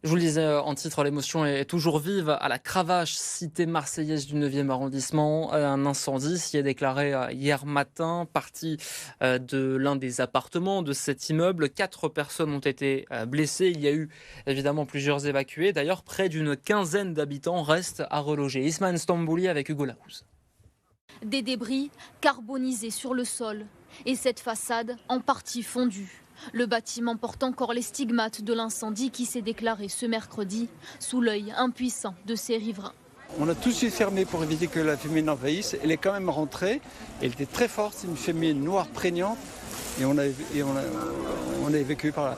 Je vous le disais en titre, l'émotion est toujours vive à la Cravache, cité marseillaise du 9e arrondissement. Un incendie s'y est déclaré hier matin, parti de l'un des appartements de cet immeuble. 4 personnes ont été blessées. Il y a eu évidemment plusieurs évacués. D'ailleurs, près d'une quinzaine d'habitants restent à reloger. Ismaël Stambouli avec Hugo Lahouz. Des débris carbonisés sur le sol et cette façade en partie fondue. Le bâtiment porte encore les stigmates de l'incendie qui s'est déclaré ce mercredi sous l'œil impuissant de ses riverains. On a tous eu fermé pour éviter que la fumée n'envahisse. Elle est quand même rentrée. Elle était très forte, c'est une fumée noire prégnante. Et on a évacué par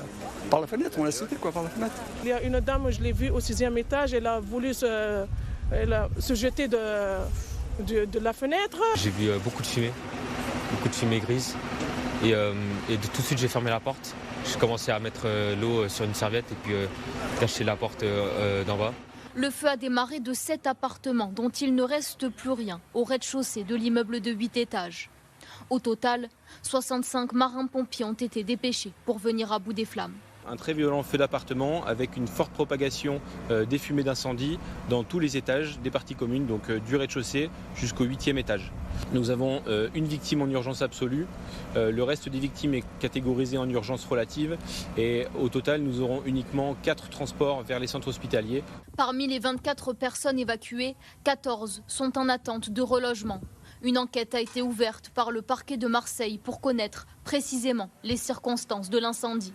la fenêtre, on l'a sauté par la fenêtre. Il y a une dame, je l'ai vue au 6e étage, elle a voulu se jeter de la fenêtre. J'ai vu beaucoup de fumée grise. Et tout de suite j'ai fermé la porte. J'ai commencé à mettre l'eau sur une serviette et puis cacher la porte d'en bas. Le feu a démarré de 7 appartements dont il ne reste plus rien au rez-de-chaussée de l'immeuble de 8 étages. Au total, 65 marins-pompiers ont été dépêchés pour venir à bout des flammes. Un très violent feu d'appartement avec une forte propagation des fumées d'incendie dans tous les étages des parties communes, donc du rez-de-chaussée jusqu'au 8e étage. Nous avons une victime en urgence absolue, le reste des victimes est catégorisé en urgence relative et au total nous aurons uniquement 4 transports vers les centres hospitaliers. Parmi les 24 personnes évacuées, 14 sont en attente de relogement. Une enquête a été ouverte par le parquet de Marseille pour connaître précisément les circonstances de l'incendie.